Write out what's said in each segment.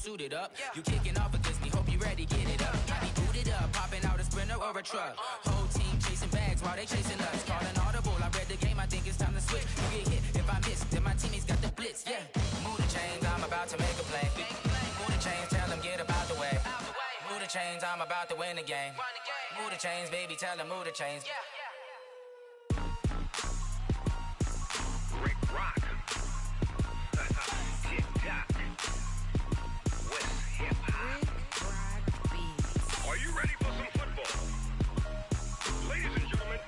suited up. You kicking off against me, hope you ready, get it up. I be booted up, popping out a Sprinter or a truck. Whole team chasing bags while they chasing us. Calling audible, I read the game, I think it's time to switch. You get hit if I miss, then my teammates got the blitz, yeah. Move the chains, I'm about to make a play. Move the chains, tell them get about the way. Move the chains, I'm about to win the game. Move the chains, baby, tell them move the chains. Rick Rock. Tick-tock. West hip-hop. Are you ready for some football? Ladies and gentlemen.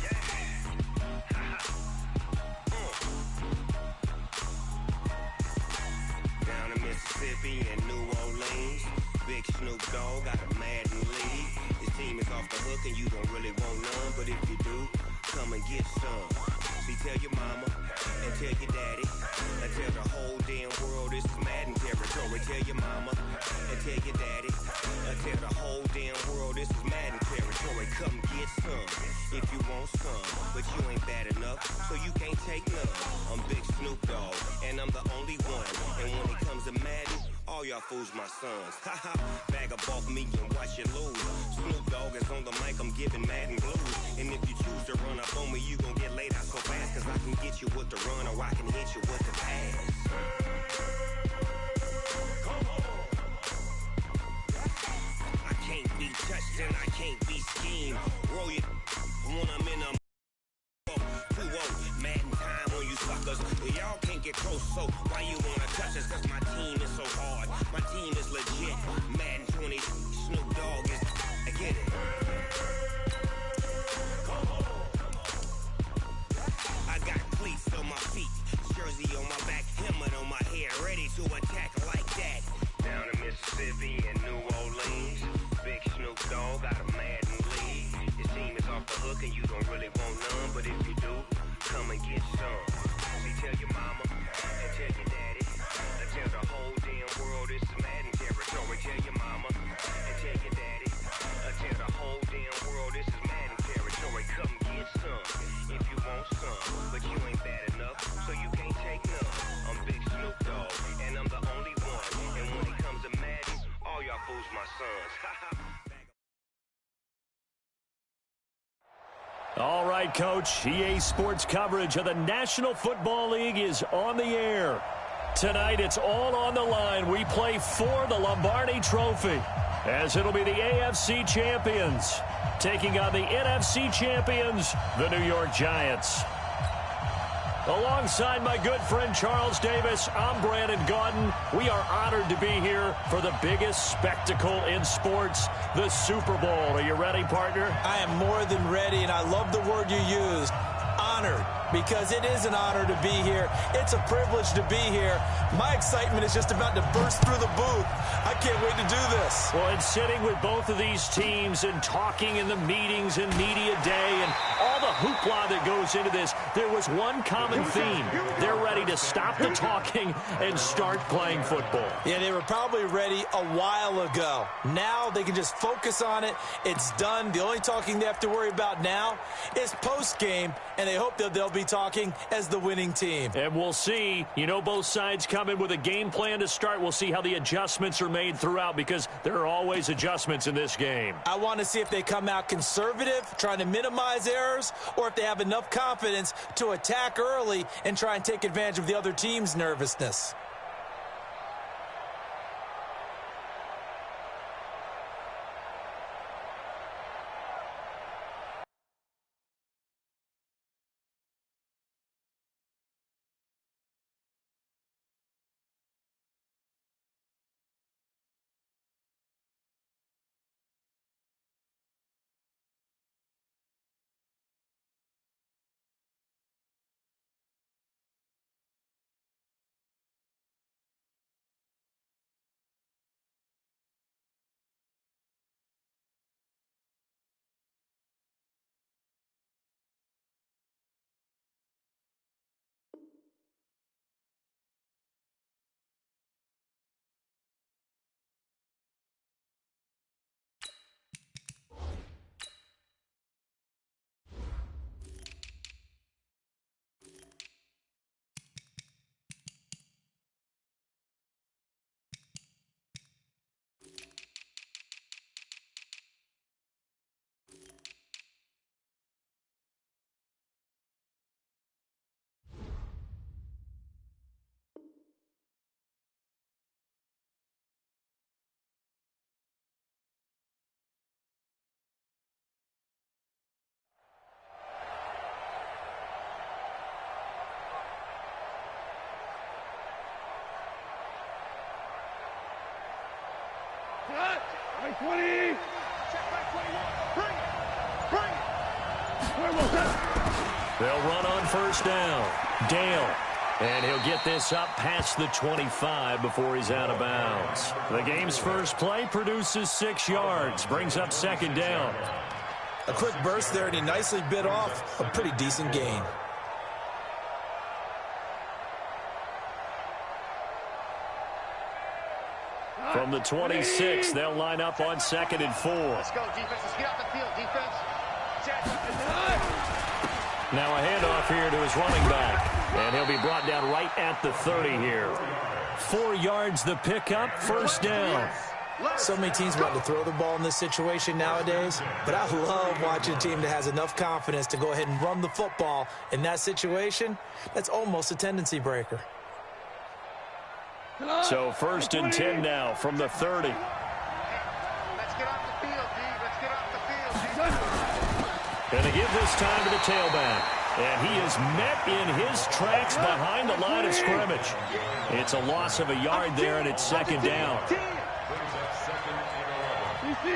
Yeah. Down in Mississippi and New Orleans, Big Snoop Dogg got a Madden lead. His team is off the hook and you don't really want none, but if you do, come and get some. See, tell your mama and tell your daddy and tell the whole damn world this is Madden territory. Tell your mama and tell your daddy and tell the whole damn world this is Madden territory. Come get some if you want some, but you ain't bad enough, so you can't take none. I'm Big Snoop Dogg and I'm the only one, and when it comes to Madden, all y'all fools my sons. Haha, bag up off me and watch you lose. Snoop Dogg is on the mic, I'm giving Madden blues. And if you choose to run up on me, you gon' get laid out so fast, cause I can get you with the run or I can hit you with the pass. Come on. I can't be touched and I can't be schemed. Roll it when I'm in a 2-0, Madden time on you suckers. Y'all can't get close, so why you wanna touch us? Cause my team is so hard, my team is legit. Madden 20, Snoop Dogg is, I get it. I got cleats on my feet, jersey on my back, helmet on my head, ready to attack like that. Down in Mississippi and New Orleans, Big Snoop Dogg got a Madden lead. His team is off the hook and you don't really want none, but if you do, come and get some. See, tell your mama and tell your daddy and tell the whole damn world this is Madden territory. Tell your mama and tell your daddy and tell the whole damn world this is Madden territory. Come get some if you want some, but you ain't bad enough, so you can't take none. I'm Big Snoop Dogg and I'm the only one, and when it comes to Madden, all y'all fools my sons. All right, Coach. EA Sports coverage of the National Football League is on the air. Tonight, it's all on the line. We play for the Lombardi Trophy, as it'll be the AFC champions taking on the NFC champions, the New York Giants. Alongside my good friend Charles Davis, I'm Brandon Gaudin. We are honored to be here for the biggest spectacle in sports, the Super Bowl. Are you ready, partner? I am more than ready, and I love the word you used, honored, because it is an honor to be here. It's a privilege to be here. My excitement is just about to burst through the booth. I can't wait to do this. Well, and sitting with both of these teams and talking in the meetings and media day and all the hoopla that goes into this, there was one common theme. They're ready to stop the talking and start playing football. Yeah, they were probably ready a while ago. Now they can just focus on it. It's done. The only talking they have to worry about now is post-game, and they hope that they'll be talking as the winning team. And we'll see. You know, both sides come in with a game plan to start. We'll see how the adjustments are made throughout, because there are always adjustments in this game. I want to see if they come out conservative, trying to minimize errors, or if they have enough confidence to attack early and try and take advantage of the other team's nervousness. Right 20. Check right 21. Bring it. They'll run on first down. Dale. And he'll get this up past the 25 before he's out of bounds. The game's first play produces 6 yards. Brings up second down. A quick burst there, and he nicely bit off a pretty decent gain. From the 26, they'll line up on 2nd and 4. Let's go, defense. Let's get off the field, defense. Now a handoff here to his running back. And he'll be brought down right at the 30 here. 4 yards the pickup, first down. So many teams want to throw the ball in this situation nowadays, but I love watching a team that has enough confidence to go ahead and run the football in that situation. That's almost a tendency breaker. So 1st and 10 now from the 30. Let's get off the field, D. Let's get off the field, D. And they give this time to the tailback. And he is met in his tracks behind the line of scrimmage. It's a loss of a yard there, and it's second down. DC.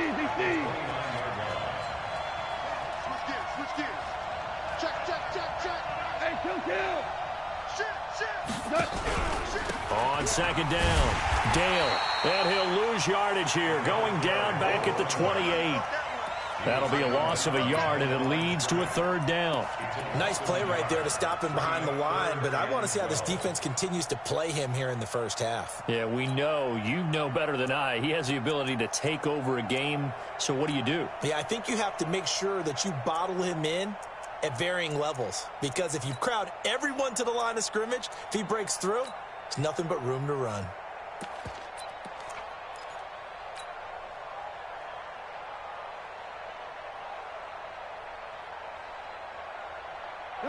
Switch gears. Check. Hey, kill. Shit. On second down, Dale. And he'll lose yardage here, going down back at the 28. That'll be a loss of a yard, and it leads to a 3rd down. Nice play right there to stop him behind the line, but I want to see how this defense continues to play him here in the first half. Yeah, we know. You know better than I. He has the ability to take over a game, so what do you do? Yeah, I think you have to make sure that you bottle him in at varying levels, because if you crowd everyone to the line of scrimmage, if he breaks through, it's nothing but room to run.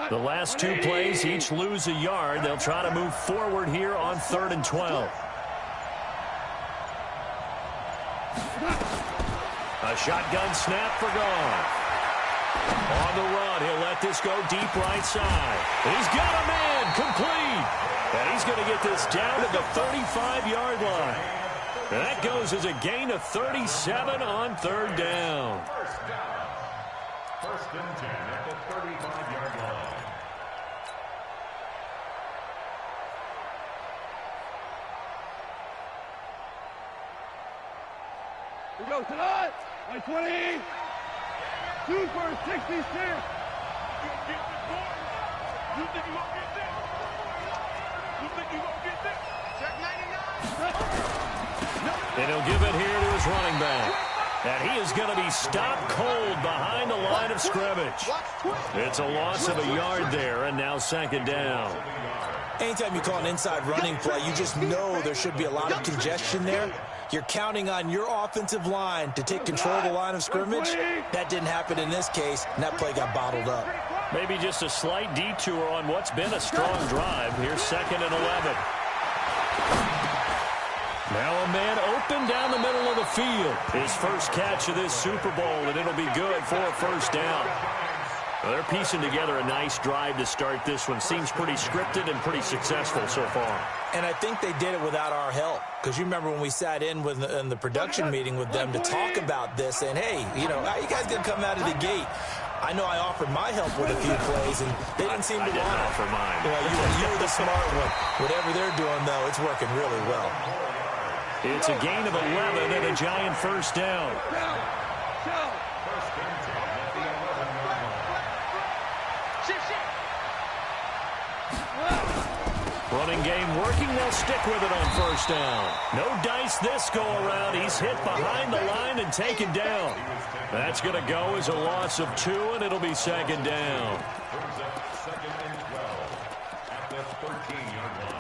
The last 2 plays each lose a yard. They'll try to move forward here on 3rd and 12. A shotgun snap for Goff. On the run, he'll let this go deep right side. He's got a man complete. And he's going to get this down to the 35-yard line. And that goes as a gain of 37 on 3rd down. First and 10 at the 35-yard line. We go tonight. Right 20. Super 66. You think you gonna get this? You think you gonna get this? Check 99. And he'll give it here to his running back. And he is going to be stopped cold behind the line of scrimmage. It's a loss of a yard there, and now second down. Anytime you call an inside running play, you just know there should be a lot of congestion there. You're counting on your offensive line to take control of the line of scrimmage. That didn't happen in this case, and that play got bottled up. Maybe just a slight detour on what's been a strong drive. Here's 2nd and 11. Now a man open down the middle of the field. His first catch of this Super Bowl, and it'll be good for a first down. Well, they're piecing together a nice drive to start this one. Seems pretty scripted and pretty successful so far. And I think they did it without our help. Because you remember when we sat in the production meeting with them to talk about this, and hey, you know, how you guys going to come out of the gate? I know I offered my help with a few plays, and they didn't seem to want it. offer mine. Well, you're the smart one. Whatever they're doing, though, it's working really well. It's a gain of 11 and a giant first down. Running game working. They'll stick with it on first down. No dice this go around. He's hit behind the line and taken down. That's going to go as a loss of 2, and it'll be second down. Second and 12 at the 13-yard line.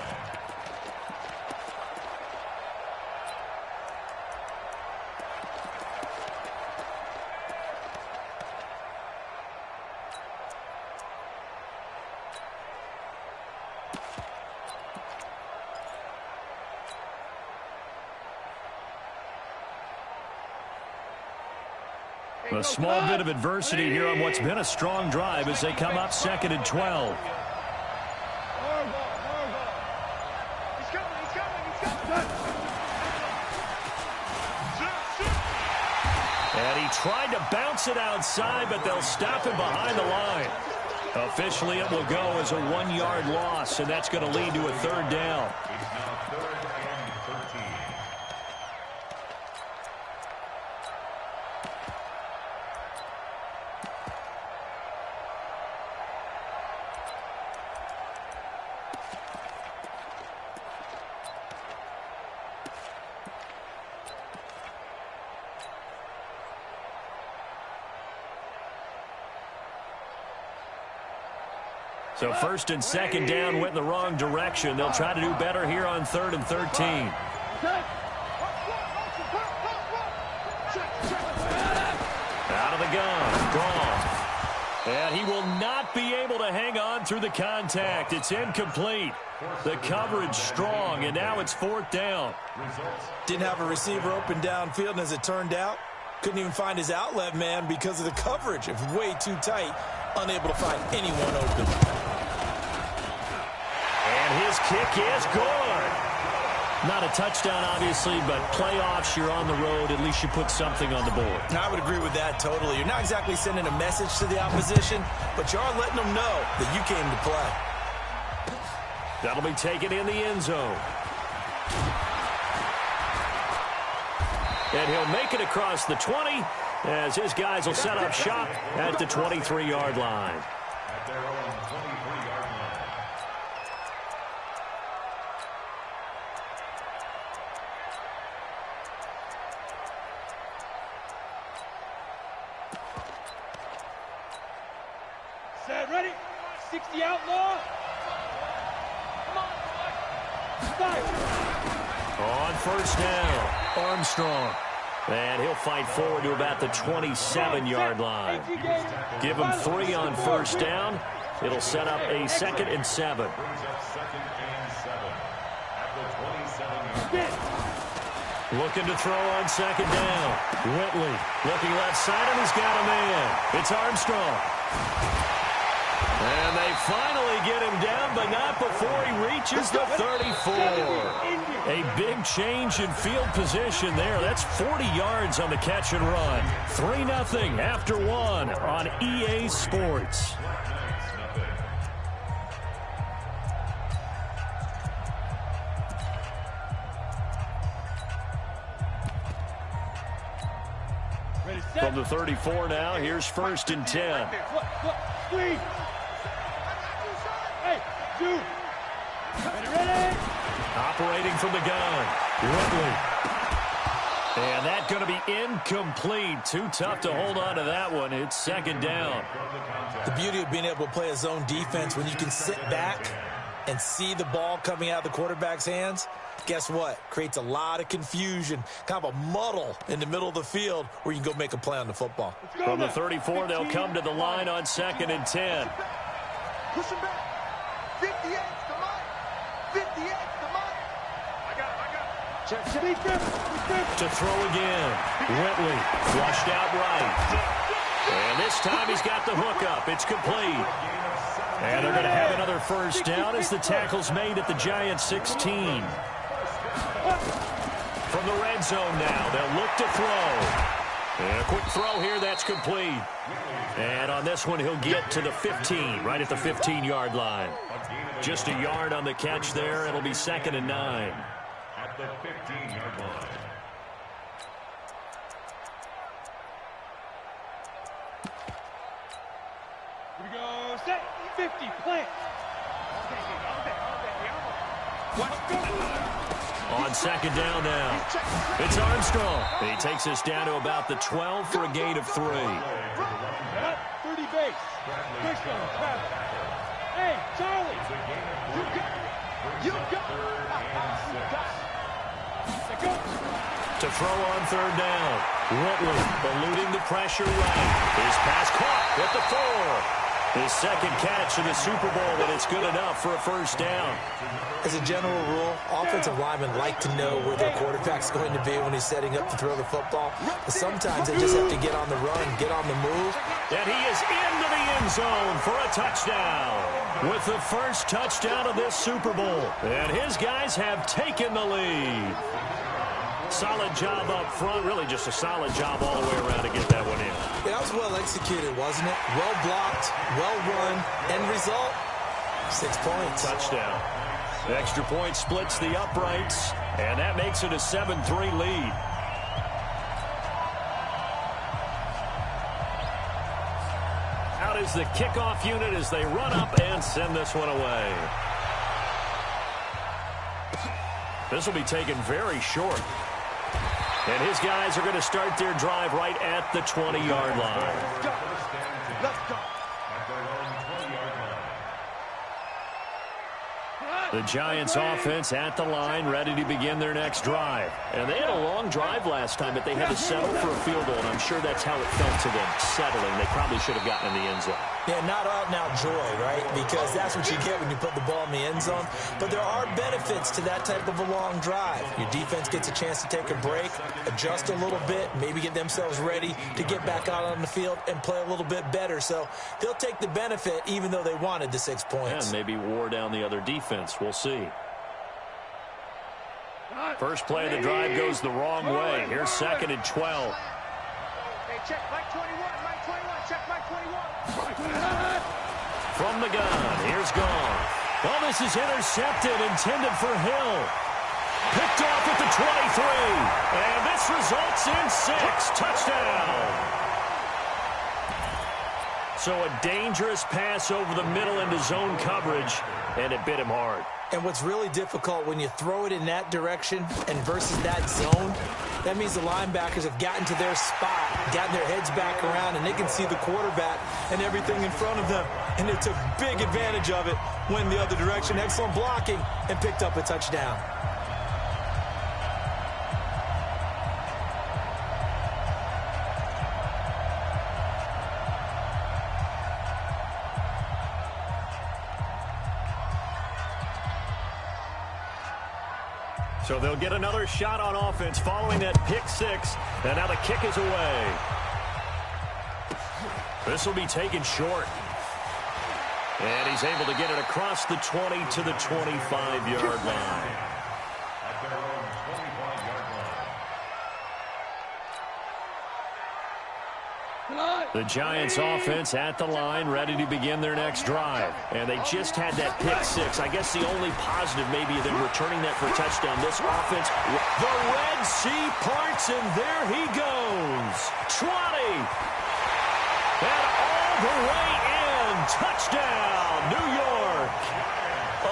A small bit of adversity here on what's been a strong drive as they come up 2nd and 12. He's coming. tried to bounce it outside, but they'll stop him behind the line. Officially, it will go as a 1-yard loss, and that's going to lead to a third down. It's now 3rd and 13. So 1st and 2nd down went in the wrong direction. They'll try to do better here on 3rd and 13. Out of the gun. Gone. And he will not be able to hang on through the contact. It's incomplete. The coverage strong, and now it's 4th down. Didn't have a receiver open downfield, and as it turned out, couldn't even find his outlet man because of the coverage. It was way too tight, unable to find anyone open. And his kick is good. Not a touchdown, obviously, but playoffs, you're on the road. At least you put something on the board. I would agree with that totally. You're not exactly sending a message to the opposition, but you are letting them know that you came to play. That'll be taken in the end zone. And he'll make it across the 20 as his guys will set up shop at the 23-yard line. At their own 23-yard line. Set, ready? 60 outlaw. Come on. On 1st down, Armstrong. And he'll fight forward to about the 27-yard line. Give him 3 on 1st down. It'll set up a 2nd and 7. Brings up 2nd and 7 at the 27-yard line. Looking to throw on 2nd down. Whitley looking left side, and he's got a man. It's Armstrong. And they finally get him down, but not before he reaches the 34. A big change in field position there. That's 40 yards on the catch and run. 3-0 after 1 on EA Sports. From the 34 now, here's 1st and 10. Hey, dude. Ready? Operating from the gun. Whitley. And that's going to be incomplete. Too tough to hold on to that one. It's 2nd down. The beauty of being able to play a zone defense when you can sit back and see the ball coming out of the quarterback's hands, guess what? Creates a lot of confusion, kind of a muddle in the middle of the field where you can go make a play on the football. From the 34, they'll come to the line on 2nd and 10. Push him back. 58 to Mike. 58 to Mike. I got it. Check. To throw again. Whitley flushed out right. And this time he's got the hook up. It's complete. And they're going to have another 1st down as the tackle's made at the Giants' 16. From the red zone now, they'll look to throw. And a quick throw here, that's complete. And on this one, he'll get to the 15, right at the 15-yard line. Just a yard on the catch there. It'll be 2nd and 9. At the 15-yard line. Here we go. Set. 50. Plant. On 2nd down now, it's Armstrong. He takes us down to about the 12 for a gain of 3. 30 base. Hey, Charlie. You got To throw on 3rd down. Whitley eluding the pressure right. His pass caught at the 4. His 2nd catch in the Super Bowl, and it's good enough for a 1st down. As a general rule, offensive linemen like to know where their quarterback's going to be when he's setting up to throw the football. But sometimes they just have to get on the run, get on the move. And he is into the end zone for a touchdown with the first touchdown of this Super Bowl. And his guys have taken the lead. Solid job up front. Really just a solid job all the way around to get that one in. Yeah, that was well executed, wasn't it? Well blocked, well run. End result, 6 points. Touchdown. The extra point splits the uprights, and that makes it a 7-3 lead. Out is the kickoff unit as they run up and send this one away. This will be taken very short. And his guys are going to start their drive right at the 20-yard line. Let's go. The Giants offense at the line, ready to begin their next drive. And they had a long drive last time, but they had to settle for a field goal, and I'm sure that's how it felt to them, settling. They probably should have gotten in the end zone. Yeah, not out and out joy, right? Because that's what you get when you put the ball in the end zone. But there are benefits to that type of a long drive. Your defense gets a chance to take a break, adjust a little bit, maybe get themselves ready to get back out on the field and play a little bit better. So they'll take the benefit even though they wanted the 6 points. And maybe wore down the other defense. We'll see. First play of the drive goes the wrong way. Here's 2nd and 12. Hey, check Mike 21, Mike 21, check Mike 21. From the gun, here's Gone. Well, this is intercepted, intended for Hill. Picked off at the 23. And this results in 6. Touchdown. So a dangerous pass over the middle into zone coverage, and it bit him hard. And what's really difficult when you throw it in that direction and versus that zone, that means the linebackers have gotten to their spot, gotten their heads back around, and they can see the quarterback and everything in front of them. And they took big advantage of it, went the other direction, excellent blocking, and picked up a touchdown. So they'll get another shot on offense following that pick 6. And now the kick is away. This will be taken short. And he's able to get it across the 20 to the 25-yard line. At their own 25-yard line. The Giants offense at the line, ready to begin their next drive. And they just had that pick 6. I guess the only positive maybe of them returning that for a touchdown. This offense, the Red Sea parts, and there he goes. 20. And all the way in. Touchdown, New York.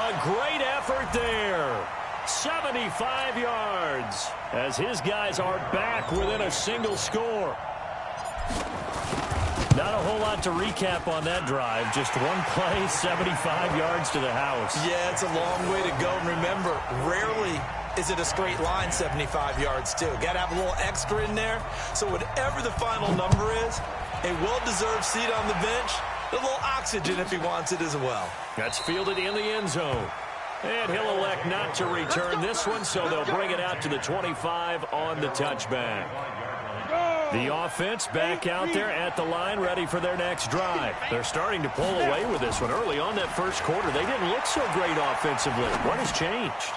A great effort there. 75 yards as his guys are back within a single score. Not a whole lot to recap on that drive. Just one play, 75 yards to the house. Yeah, it's a long way to go. And remember, rarely is it a straight line 75 yards, too. Got to have a little extra in there. So whatever the final number is, a well-deserved seat on the bench, a little oxygen if he wants it as well. That's fielded in the end zone. And he'll elect not to return this one, so they'll bring it out to the 25 on the touchback. The offense back out there at the line, ready for their next drive. They're starting to pull away with this one. Early on that first quarter, they didn't look so great offensively. What has changed?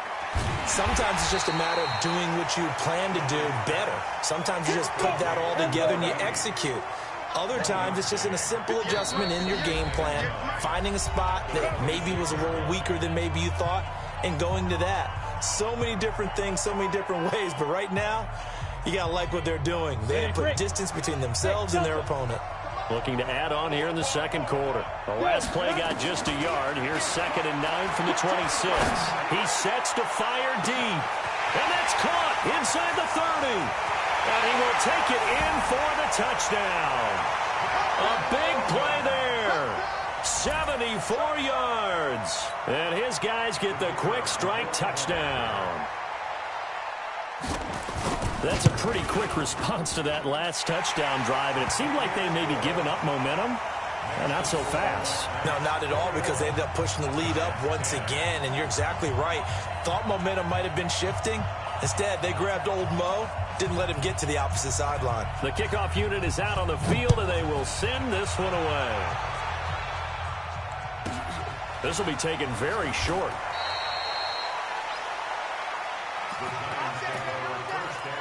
Sometimes it's just a matter of doing what you plan to do better. Sometimes you just put that all together and you execute. Other times it's just a simple adjustment in your game plan, finding a spot that maybe was a little weaker than maybe you thought, and going to that. So many different things, so many different ways, but right now, you got to like what they're doing. They have put distance between themselves and their opponent. Looking to add on here in the second quarter. The last play got just a yard. Here's 2nd and 9 from the 26. He sets to fire deep. And that's caught inside the 30. And he will take it in for the touchdown. A big play there. 74 yards. And his guys get the quick strike touchdown. That's a pretty quick response to that last touchdown drive, and it seemed like they maybe given up momentum. Not so fast. No, not at all, because they ended up pushing the lead up once again, and you're exactly right. Thought momentum might have been shifting. Instead, they grabbed old Mo, didn't let him get to the opposite sideline. The kickoff unit is out on the field, and they will send this one away. This will be taken very short. The Giants take over 1st and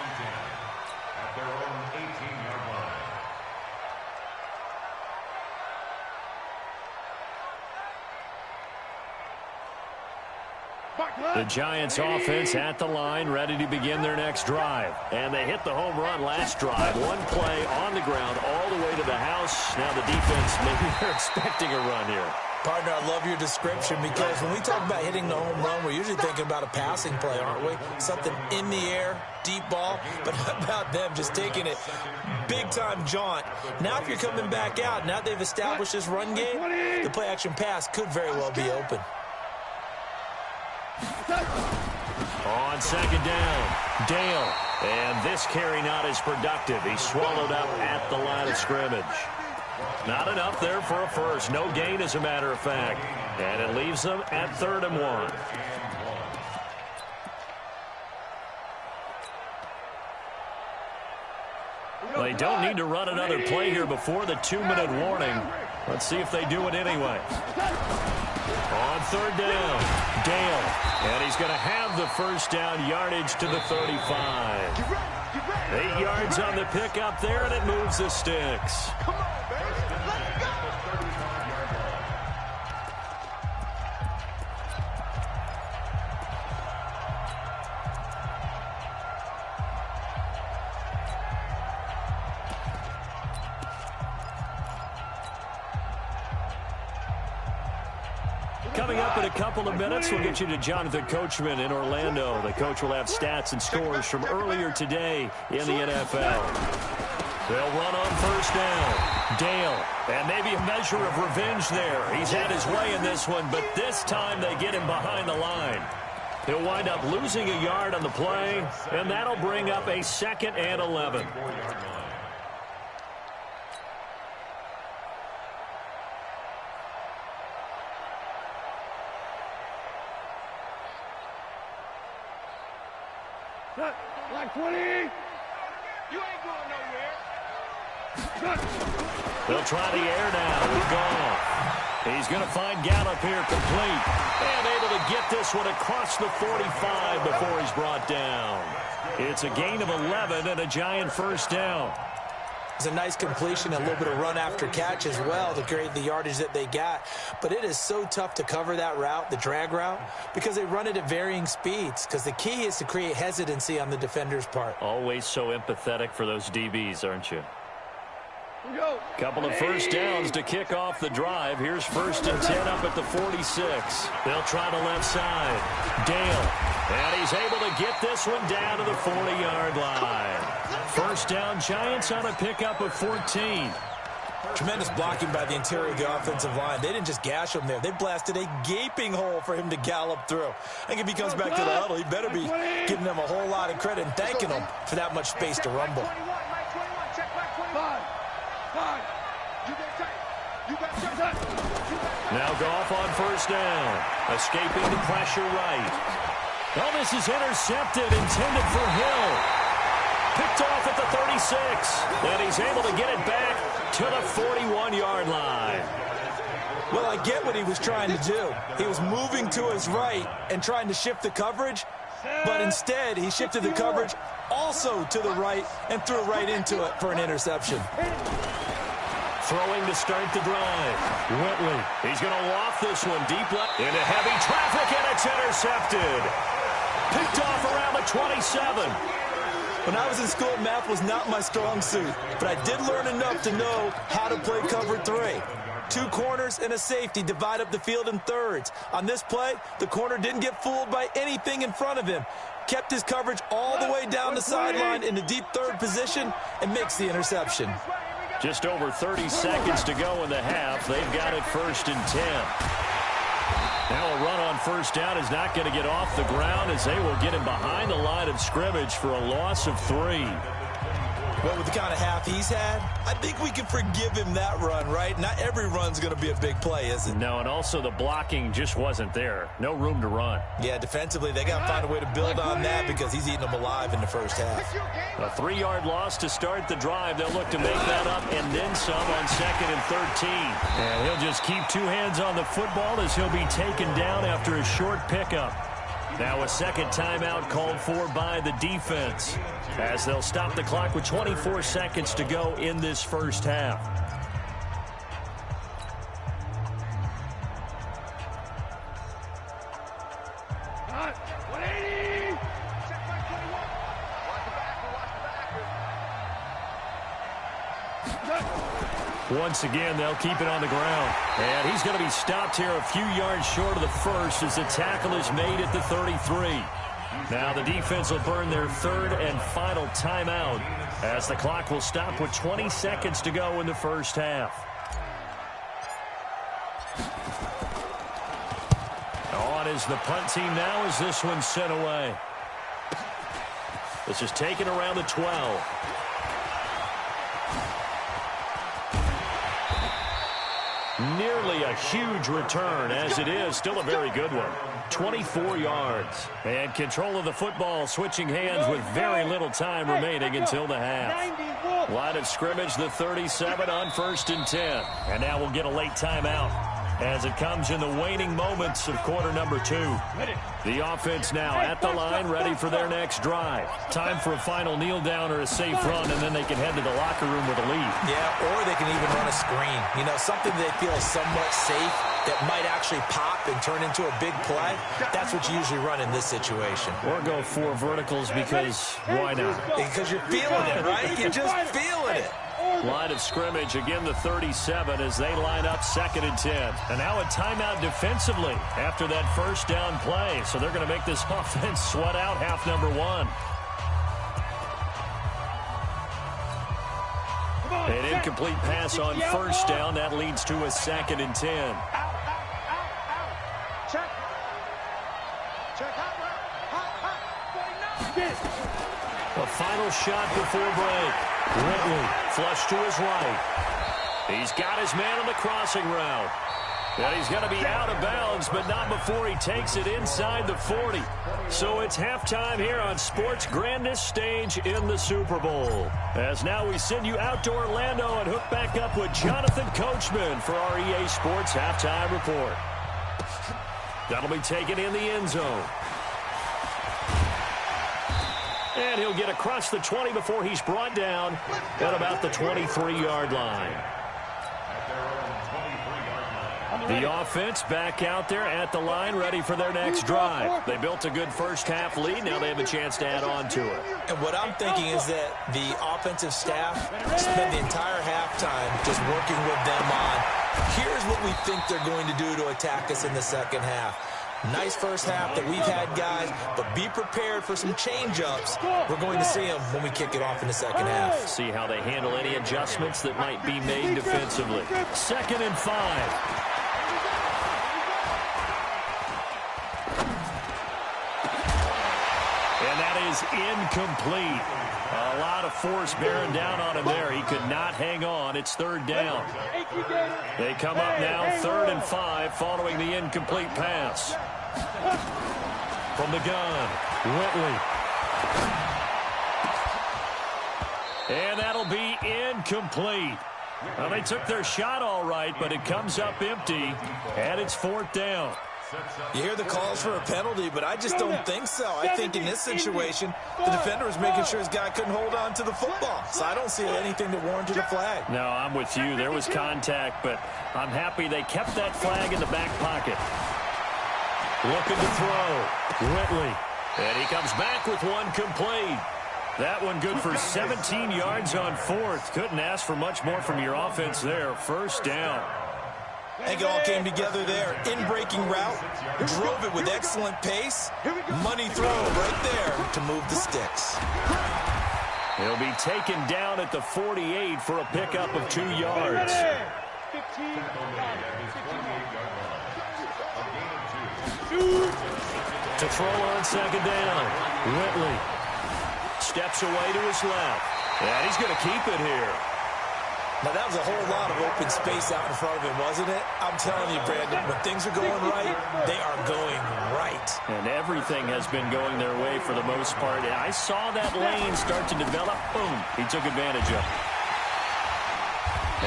The Giants offense at the line, ready to begin their next drive. And they hit the home run last drive. One play on the ground all the way to the house. Now the defense, maybe they're expecting a run here. Partner, I love your description because when we talk about hitting the home run, we're usually thinking about a passing play, aren't we? Something in the air, deep ball. But how about them just taking it big-time jaunt? Now if you're coming back out, now they've established this run game, the play-action pass could very well be open. On second down, Dale. And this carry not as productive. He's swallowed up at the line of scrimmage. Not enough there for a first. No gain, as a matter of fact. And it leaves them at 3rd and 1. They don't need to run another play here before the 2-minute warning. Let's see if they do it anyway. On 3rd down, Dale. And he's going to have the first down, yardage to the 35. 8 yards on the pickup there, and it moves the sticks. Come on, baby. Let's go. Coming up in a couple of minutes, we'll get you to Jonathan Coachman in Orlando. The coach will have stats and scores from earlier today in the NFL. They'll run on first down. Dale, and maybe a measure of revenge there. He's had his way in this one, but this time they get him behind the line. He'll wind up losing a yard on the play, and that'll bring up a 2nd and 11. Black 20. You ain't going nowhere. They'll try the air now with Goff. He's going to find Gallup here complete. And able to get this one across the 45 before he's brought down. It's a gain of 11 and a Giant first down. It's a nice completion, a little bit of run after catch as well to create the yardage that they got. But it is so tough to cover that route, the drag route, because they run it at varying speeds. Because the key is to create hesitancy on the defender's part. Always so empathetic for those DBs, aren't you? Couple of first downs to kick off the drive. Here's 1st and 10 up at the 46. They'll try the left side. Dale. And he's able to get this one down to the 40-yard line. First down, Giants on a pickup of 14. Tremendous blocking by the interior of the offensive line. They didn't just gash him there. They blasted a gaping hole for him to gallop through. I think if he comes back to the huddle, he better be giving them a whole lot of credit and thanking them for that much space to rumble. Now Goff on first down. Escaping the pressure right. Oh, this is intercepted, intended for Hill. Picked off at the 36. And he's able to get it back to the 41-yard line. Well, I get what he was trying to do. He was moving to his right and trying to shift the coverage. But instead, he shifted the coverage also to the right and threw right into it for an interception. Throwing to start the drive. Whitley. He's going to loft this one deep left into heavy traffic, and it's intercepted. Picked off around the 27. When I was in school, math was not my strong suit, but I did learn enough to know how to play cover 3. 2 corners and a safety divide up the field in thirds. On this play, the corner didn't get fooled by anything in front of him. Kept his coverage all the way down the sideline in the deep third position and makes the interception. Just over 30 seconds to go in the half. They've got it 1st and 10. Now a run on first down is not going to get off the ground as they will get him behind the line of scrimmage for a loss of 3. But with the kind of half he's had, I think we can forgive him that run, right? Not every run's going to be a big play, is it? No, and also the blocking just wasn't there. No room to run. Yeah, defensively, they got to find a way to build on that because he's eating them alive in the first half. A 3-yard loss to start the drive. They'll look to make that up and then some on 2nd and 13. And he'll just keep 2 hands on the football as he'll be taken down after a short pickup. Now a second timeout called for by the defense as they'll stop the clock with 24 seconds to go in this first half. 180. Check by 21. Watch the backer. Once again, they'll keep it on the ground. And he's going to be stopped here a few yards short of the first as the tackle is made at the 33. Now the defense will burn their third and final timeout as the clock will stop with 20 seconds to go in the first half. On is the punt team now as this one's sent away. This is taken around the 12. Nearly a huge return, as it is still a very good one. 24 yards. And control of the football switching hands with very little time remaining until the half. Line of scrimmage, the 37 on 1st and 10. And now we'll get a late timeout as it comes in the waning moments of quarter number 2. The offense now at the line, ready for their next drive. Time for a final kneel down or a safe run, and then they can head to the locker room with a lead. Yeah, or they can even run a screen. You know, something they feel is somewhat safe that might actually pop and turn into a big play. That's what you usually run in this situation. Or go 4 verticals because why not? Because you're feeling it, right? You're just feeling it. Line of scrimmage, again the 37 as they line up 2nd and 10. And now a timeout defensively after that first down play. So they're going to make this offense sweat out half number 1. An incomplete pass on first down. That leads to a 2nd and 10. Check. A final shot before break. Whitley flush to his right. He's got his man on the crossing route. And he's going to be out of bounds, but not before he takes it inside the 40. So it's halftime here on sports' grandest stage in the Super Bowl. As now we send you out to Orlando and hook back up with Jonathan Coachman for our EA Sports Halftime Report. That'll be taken in the end zone. And he'll get across the 20 before he's brought down at about the 23-yard line. The offense back out there at the line, ready for their next drive. They built a good first half lead. Now they have a chance to add on to it. And what I'm thinking is that the offensive staff spend the entire halftime just working with them on, here's what we think they're going to do to attack us in the second half. Nice first half that we've had, guys, but be prepared for some change-ups. We're going to see them when we kick it off in the second half. See how they handle any adjustments that might be made defensively. 2nd and 5. Is incomplete. A lot of force bearing down on him there. He could not hang on. It's 3rd down. They come up now 3rd and 5 following the incomplete pass. From the gun, Whitley. And that'll be incomplete. Well, they took their shot all right, but it comes up empty, and it's 4th down. You hear the calls for a penalty, but I just don't think so. I think in this situation, the defender was making sure his guy couldn't hold on to the football. So I don't see anything that warranted a flag. No, I'm with you. There was contact, but I'm happy they kept that flag in the back pocket. Looking to throw. Whitley. And he comes back with one complete. That one good for 17 yards on 4th. Couldn't ask for much more from your offense there. 1st down. I think it all came together there. In-breaking route, drove it with excellent pace. Money throw right there to move the sticks. He'll be taken down at the 48 for a pickup of 2 yards. To throw on 2nd down. Whitley steps away to his left. And he's going to keep it here. Now, that was a whole lot of open space out in front of him, wasn't it? I'm telling you, Brandon, when things are going right, they are going right. And everything has been going their way for the most part. I saw that lane start to develop. Boom. He took advantage of it.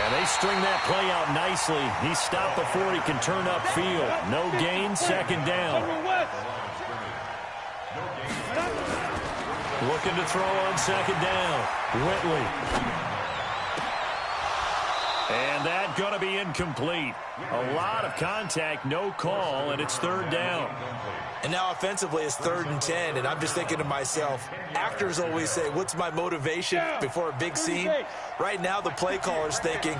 And they string that play out nicely. He stopped before he can turn upfield. No gain, 2nd down. Looking to throw on 2nd down. Whitley. And And that going to be incomplete. A lot of contact, no call, and it's third down. And now offensively it's 3rd and 10, and I'm just thinking to myself, actors always say, what's my motivation before a big scene? Right now the play caller's thinking,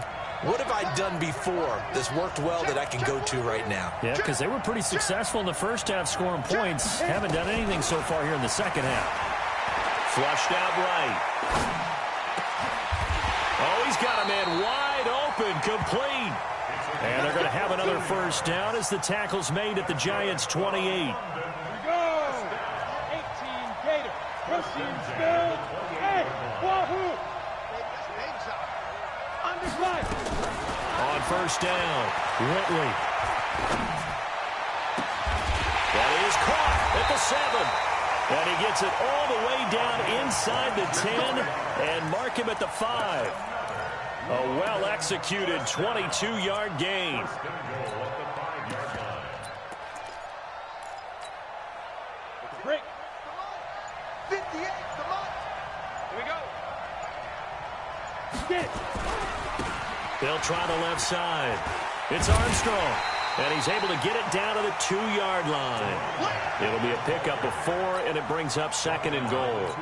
what have I done before that's worked well that I can go to right now? Yeah, because they were pretty successful in the first half scoring points. Haven't done anything so far here in the second half. Flushed out right. Oh, he's got a man wide open, complete. And they're going to have another first down as the tackle's made at the Giants' 28. Here we go. 18 Gator. Pushing still. Hey, wahoo. Underside. On first down, Whitley. That is caught at the 7. And he gets it all the way down inside the 10 and mark him at the 5. A well-executed 22-yard gain. Break. 58, come on. Here we go. Get. They'll try the left side. It's Armstrong. And he's able to get it down to the 2-yard line. It'll be a pickup of 4, and it brings up 2nd and goal.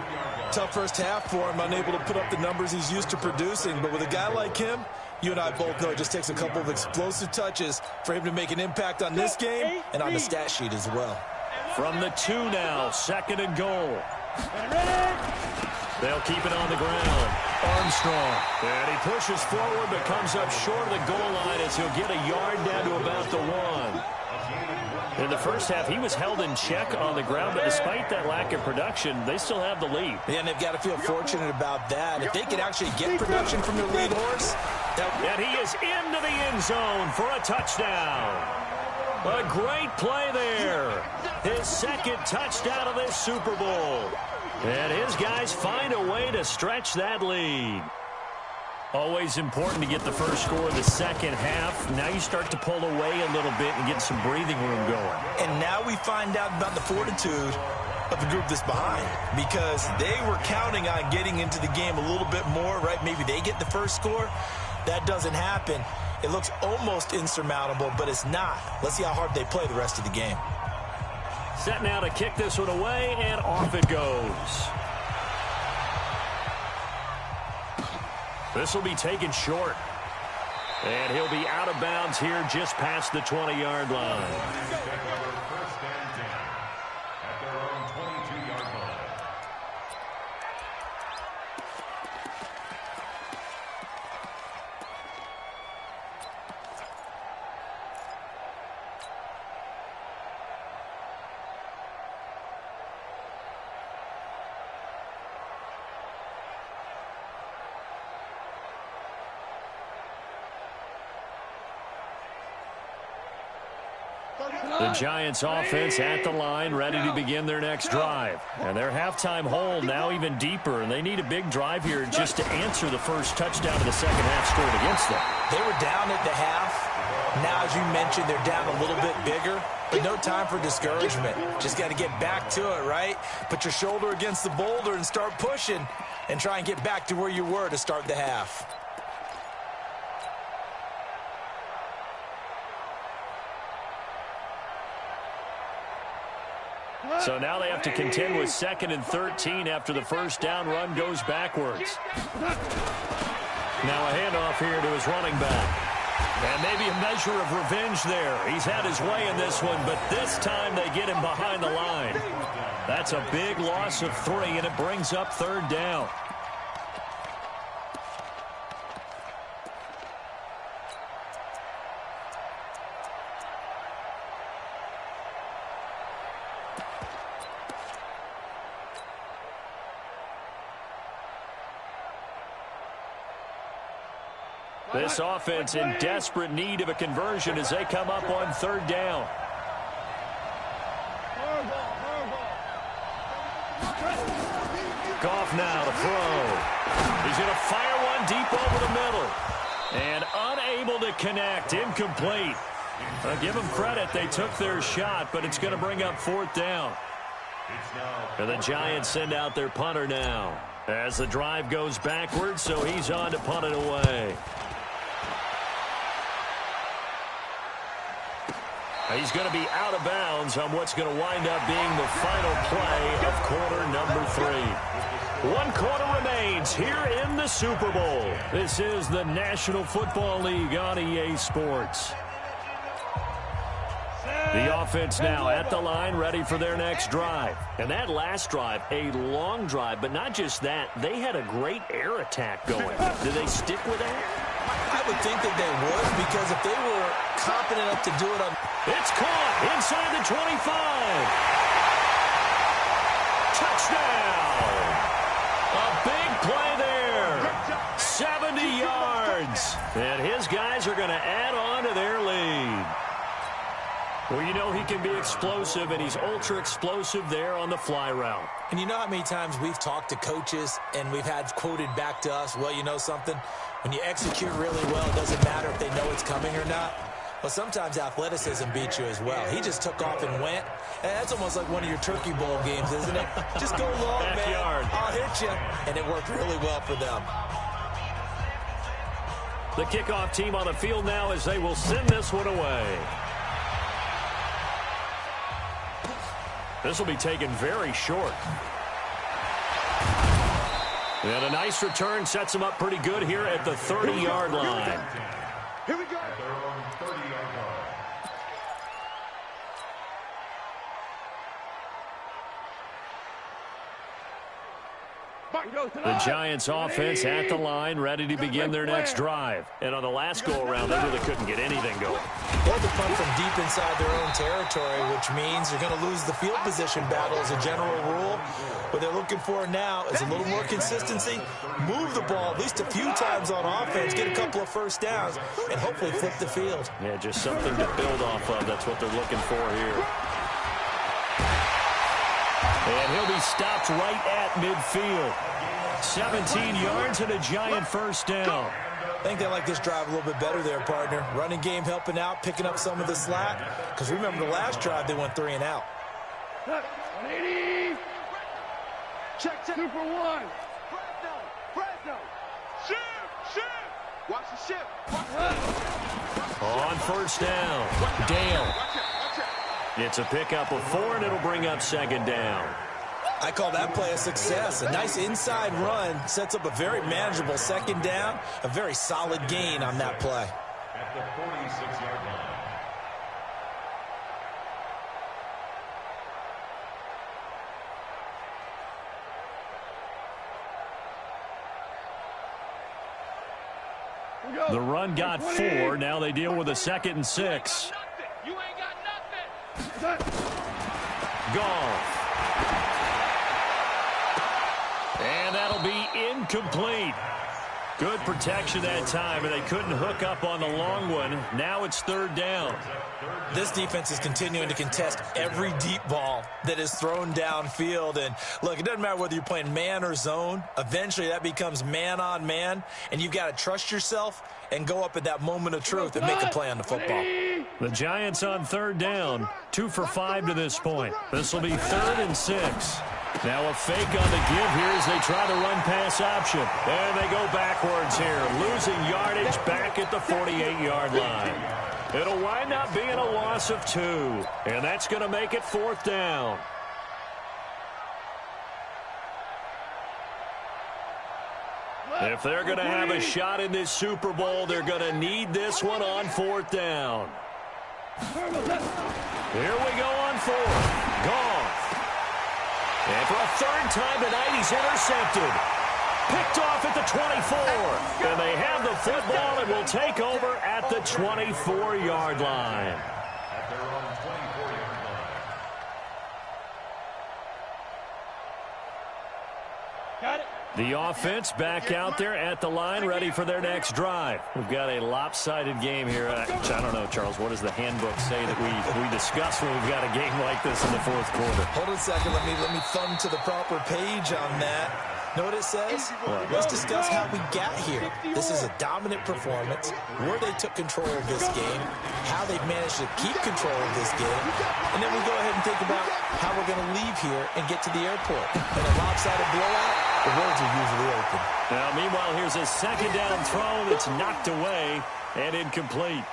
Tough first half for him, unable to put up the numbers he's used to producing. But with a guy like him, you and I both know it just takes a couple of explosive touches for him to make an impact on this game and on the stat sheet as well. From the 2 now, 2nd and goal. They'll keep it on the ground. Armstrong. And he pushes forward but comes up short of the goal line as he'll get a yard down to about the 1. In the first half, he was held in check on the ground, but despite that lack of production, they still have the lead. Yeah, and they've got to feel fortunate about that. If they can actually get production from their lead horse. And he is into the end zone for a touchdown. A great play there. His 2nd touchdown of this Super Bowl. And his guys find a way to stretch that lead. Always important to get the first score of the second half. Now you start to pull away a little bit and get some breathing room going. And now we find out about the fortitude of the group that's behind, because they were counting on getting into the game a little bit more, right? Maybe they get the first score. That doesn't happen. It looks almost insurmountable, but it's not. Let's see how hard they play the rest of the game. Set now to kick this one away, and off it goes. This will be taken short. And he'll be out of bounds here just past the 20-yard line. First and 10 at their own 22-yard line. The Giants offense at the line, ready to begin their next drive. And their halftime hole now even deeper, and they need a big drive here just to answer the first touchdown of the second half scored against them. They were down at the half. Now, as you mentioned, they're down a little bit bigger, but no time for discouragement. Just got to get back to it, right? Put your shoulder against the boulder and start pushing and try and get back to where you were to start the half. So now they have to contend with 2nd and 13 after the first down run goes backwards. Now a handoff here to his running back. And maybe a measure of revenge there. He's had his way in this one, but this time they get him behind the line. That's a big loss of 3, and it brings up 3rd down. This offense in desperate need of a conversion as they come up on 3rd down. Goff now to throw. He's going to fire one deep over the middle. And unable to connect. Incomplete. Give them credit. They took their shot, but it's going to bring up 4th down. And the Giants send out their punter now as the drive goes backwards, so he's on to punt it away. He's going to be out of bounds on what's going to wind up being the final play of quarter number 3. 1 quarter remains here in the Super Bowl. This is the National Football League on EA Sports. The offense now at the line, ready for their next drive. And that last drive, a long drive, but not just that. They had a great air attack going. Do they stick with that? I would think that they would, because if they were confident enough to do it on... It's caught inside the 25. Touchdown. A big play there. 70 yards. And his guys are going to add on to their lead. Well, you know he can be explosive, and he's ultra-explosive there on the fly route. And you know how many times we've talked to coaches, and we've had quoted back to us, well, you know something? When you execute really well, it doesn't matter if they know it's coming or not. Well, sometimes athleticism beats you as well. He just took off and went. And that's almost like one of your Turkey Bowl games, isn't it? Just go long, Backyard. man. I'll hit you. And it worked really well for them. The kickoff team on the field now as they will send this one away. This will be taken very short. And a nice return sets them up pretty good here at the 30-yard line. Here we go. At their own 30-yard line. The Giants offense at the line, ready to begin their next drive. And on the last go-around, they really couldn't get anything going. They had to punt from deep inside their own territory, which means you're going to lose the field position battle as a general rule. What they're looking for now is a little more consistency, move the ball at least a few times on offense, get a couple of first downs, and hopefully flip the field. Yeah, just something to build off of. That's what they're looking for here. And he'll be stopped right at midfield. 17 yards and a Giant first down. I think they like this drive a little bit better there, partner. Running game helping out, picking up some of the slack. Because remember, the last drive, they went 3 and out. 180. Check. Super one. Fresno. Shift. Watch the shift. On first down, Dale. Watch it. It's a pickup of 4, and it'll bring up second down. I call that play a success. A nice inside run sets up a very manageable second down. A very solid gain on that play. At the 46-yard line. The run got 4. Now they deal with a 2nd and 6. You ain't got nothing. Goff. And that'll be incomplete. Good protection that time, and they couldn't hook up on the long one. Now it's 3rd down. This defense is continuing to contest every deep ball that is thrown downfield. And look, it doesn't matter whether you're playing man or zone. Eventually that becomes man on man, and you've got to trust yourself and go up at that moment of truth and make a play on the football. The Giants on 3rd down, 2 for 5 to this point. This will be 3rd and 6. Now a fake on the give here as they try the run-pass option. And they go backwards here, losing yardage back at the 48-yard line. It'll wind up being a loss of 2, and that's going to make it 4th down. If they're going to have a shot in this Super Bowl, they're going to need this one on 4th down. Here we go on 4th. Goff. And for a 3rd time tonight, he's intercepted. Picked off at the 24. And they have the football and will take over at the 24-yard line. At their own 24-yard line. Got it. The offense back out there at the line, ready for their next drive. We've got a lopsided game here. I don't know, Charles, what does the handbook say that we discuss when we've got a game like this in the 4th quarter? Hold on a second. Let me thumb to the proper page on that. Know what it says? Let's discuss how we got here. This is a dominant performance, where they took control of this game, how they've managed to keep control of this game, and then we go ahead and think about how we're going to leave here and get to the airport. In a lopsided blowout, the roads are usually open. Now, meanwhile, here's a 2nd down throw that's knocked away and incomplete.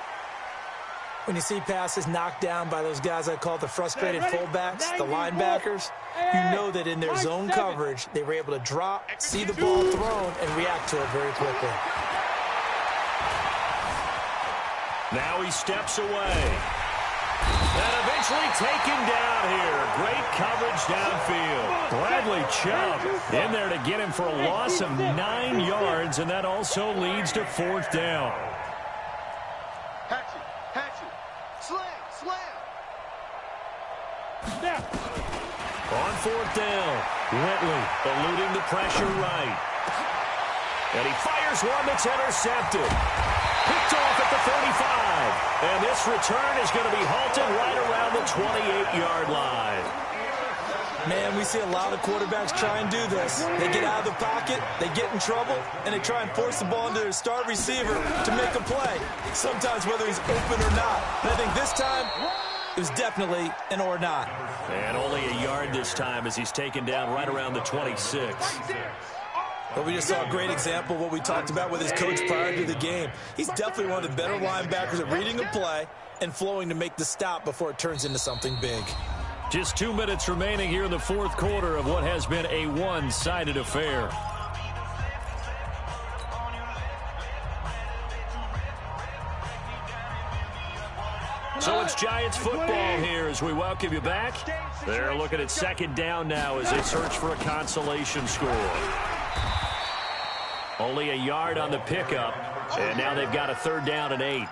When you see passes knocked down by those guys I call the frustrated fullbacks, the linebackers, you know that in their zone coverage, they were able to drop, see the ball thrown, and react to it very quickly. Now he steps away. And eventually taken down here. Great coverage downfield. Bradley Chubb in there to get him for a loss of 9 yards, and that also leads to 4th down. On 4th down, Whitley eluding the pressure right. And he fires one that's intercepted. Picked off at the 35. And this return is going to be halted right around the 28-yard line. Man, we see a lot of quarterbacks try and do this. They get out of the pocket, they get in trouble, and they try and force the ball into their star receiver to make a play. Sometimes whether he's open or not. And I think this time, it was definitely an or not. And only a yard this time as he's taken down right around the 26. But we just saw a great example of what we talked about with his coach prior to the game. He's definitely one of the better linebackers at reading a play and flowing to make the stop before it turns into something big. Just 2 minutes remaining here in the 4th quarter of what has been a one-sided affair. So it's Giants football here as we welcome you back. They're looking at 2nd down now as they search for a consolation score. Only a yard on the pickup, and now they've got a 3rd down and 8.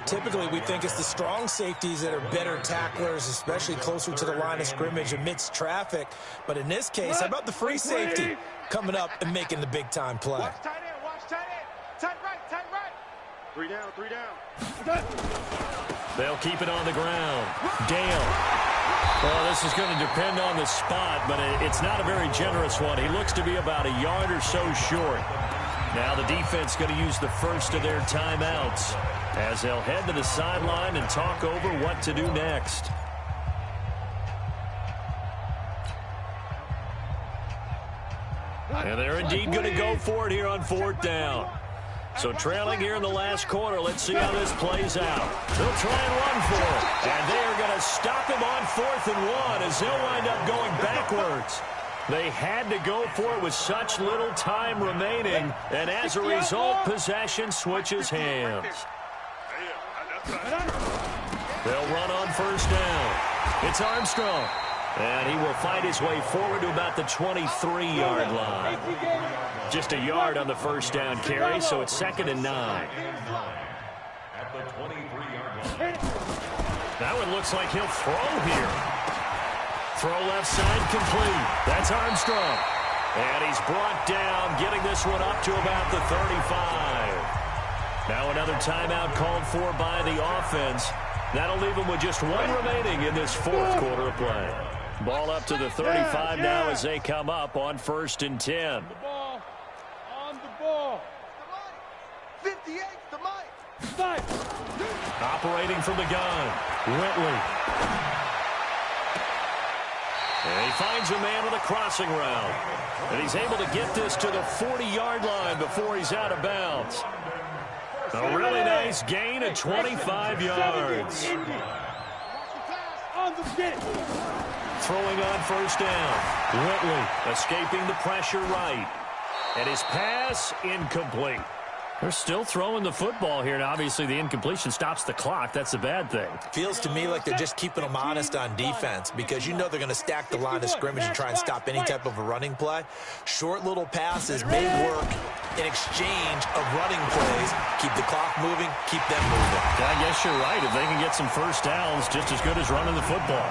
Typically, we think it's the strong safeties that are better tacklers, especially closer to the line of scrimmage amidst traffic. But in this case, how about the free safety coming up and making the big-time play? Watch tight end, watch tight end. Tight right, tight right. 3 down, 3 down. They'll keep it on the ground. Dale. Well, this is going to depend on the spot, but it's not a very generous one. He looks to be about a yard or so short. Now the defense going to use the first of their timeouts as they'll head to the sideline and talk over what to do next. And they're indeed going to go for it here on 4th down. So trailing here in the last quarter, let's see how this plays out. They'll try and run for it. And they are going to stop him on 4th and 1 as they'll wind up going backwards. They had to go for it with such little time remaining. And as a result, possession switches hands. They'll run on 1st down. It's Armstrong. And he will fight his way forward to about the 23-yard line. Just a yard on the 1st down carry, so it's 2nd and 9. That one looks like he'll throw here. Throw left side complete. That's Armstrong. And he's brought down, getting this one up to about the 35. Now another timeout called for by the offense. That'll leave him with just 1 remaining in this 4th quarter of play. Ball up to the 35 now as they come up on 1st and 10. On the ball. 58, the mic. Operating from the gun, Whitley. And he finds a man with a crossing route. And he's able to get this to the 40-yard line before he's out of bounds. A really nice gain of 25 yards. On the get. Throwing on 1st down. Whitley escaping the pressure right. And his pass incomplete. They're still throwing the football here, and obviously the incompletion stops the clock. That's the bad thing. Feels to me like they're just keeping them honest on defense because you know they're going to stack the line of scrimmage and try and stop any type of a running play. Short little passes may work in exchange of running plays. Keep the clock moving, keep them moving. I guess you're right. If they can get some 1st downs, just as good as running the football.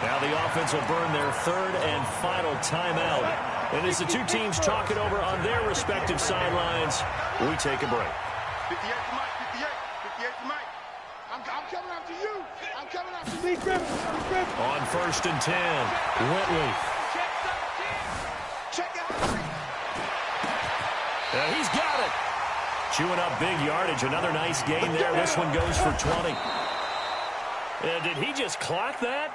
Now the offense will burn their 3rd and final timeout. And as the two teams talk it over on their respective sidelines, we take a break. 58 to Mike, 58 to Mike. I'm coming after you. I'm coming after you. On 1st and 10, Whitley. Check out. And he's got it. Chewing up big yardage. Another nice gain there. This one goes for 20. Did he just clock that?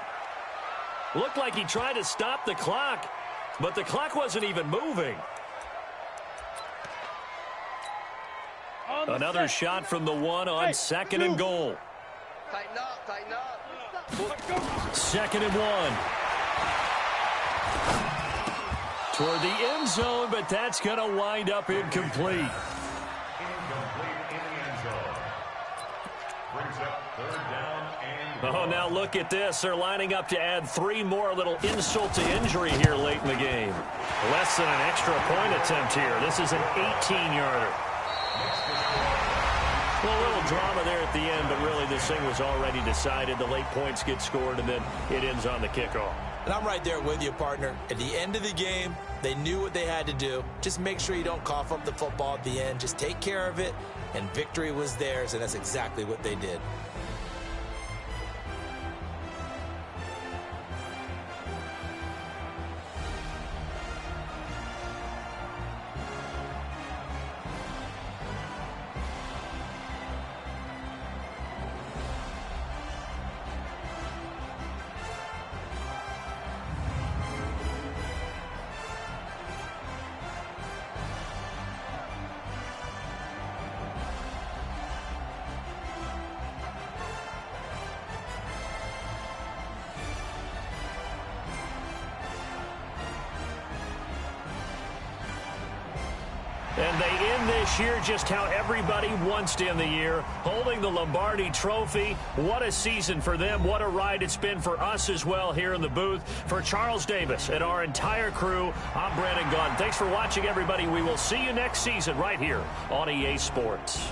Looked like he tried to stop the clock, but the clock wasn't even moving. Another shot from the 1 on 2nd and goal. Tighten up, tighten up. 2nd and 1. Toward the end zone, but that's going to wind up incomplete. Incomplete in the end zone. Brings up 3rd down and Oh, now look at this. They're lining up to add 3 more, a little insult to injury here late in the game. Less than an extra point attempt here. This is an 18-yarder. Well, a little drama there at the end, but really this thing was already decided. The late points get scored, and then it ends on the kickoff. And I'm right there with you, partner. At the end of the game, they knew what they had to do. Just make sure you don't cough up the football at the end. Just take care of it, and victory was theirs, and that's exactly what they did. And they end this year just how everybody wants to end the year, holding the Lombardi Trophy. What a season for them. What a ride it's been for us as well here in the booth. For Charles Davis and our entire crew, I'm Brandon Gaudin. Thanks for watching, everybody. We will see you next season right here on EA Sports.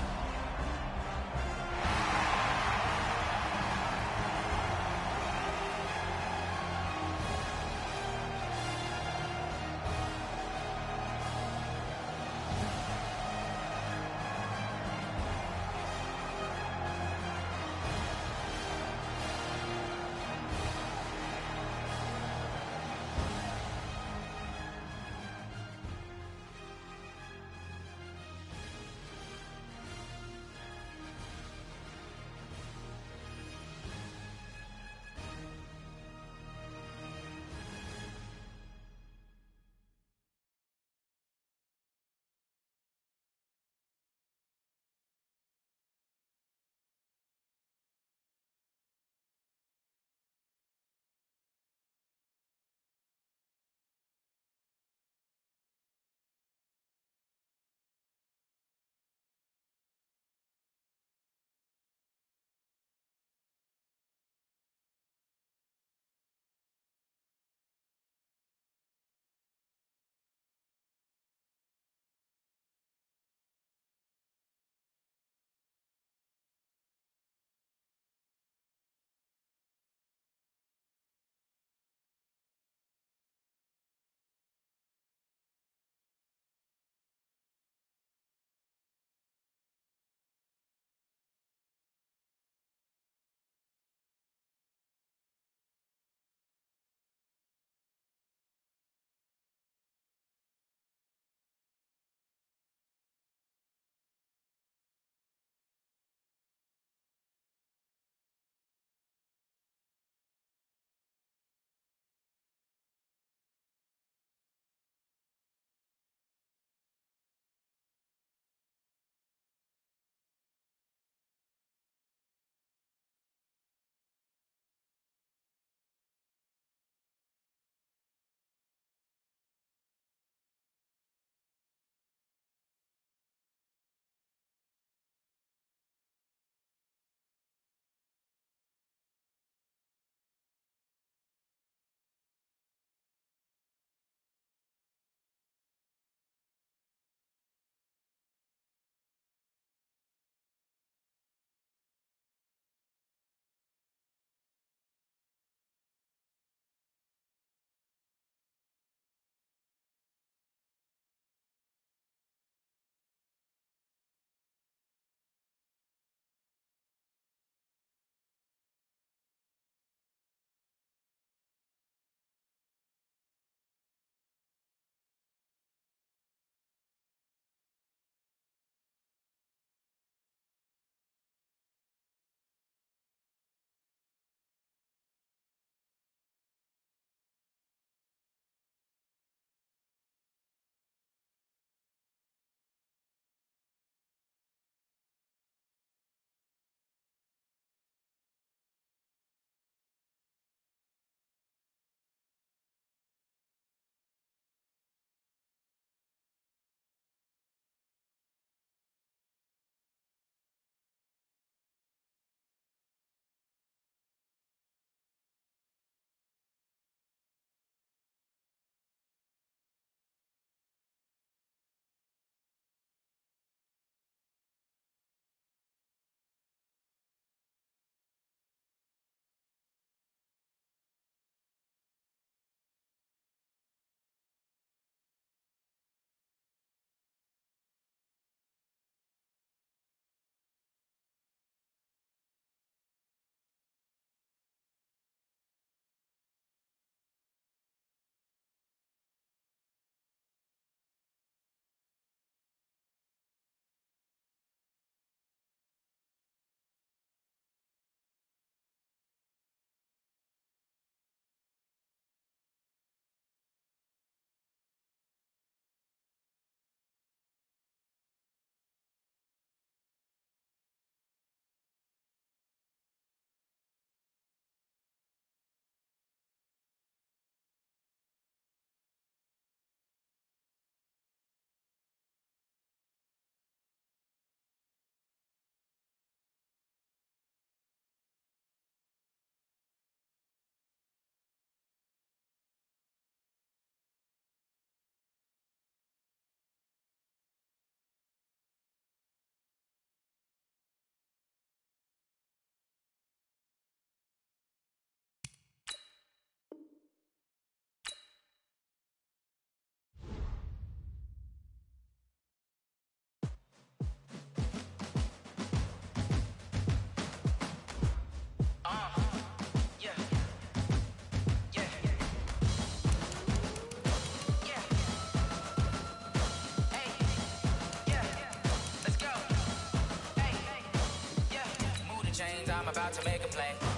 I'm about to make a play.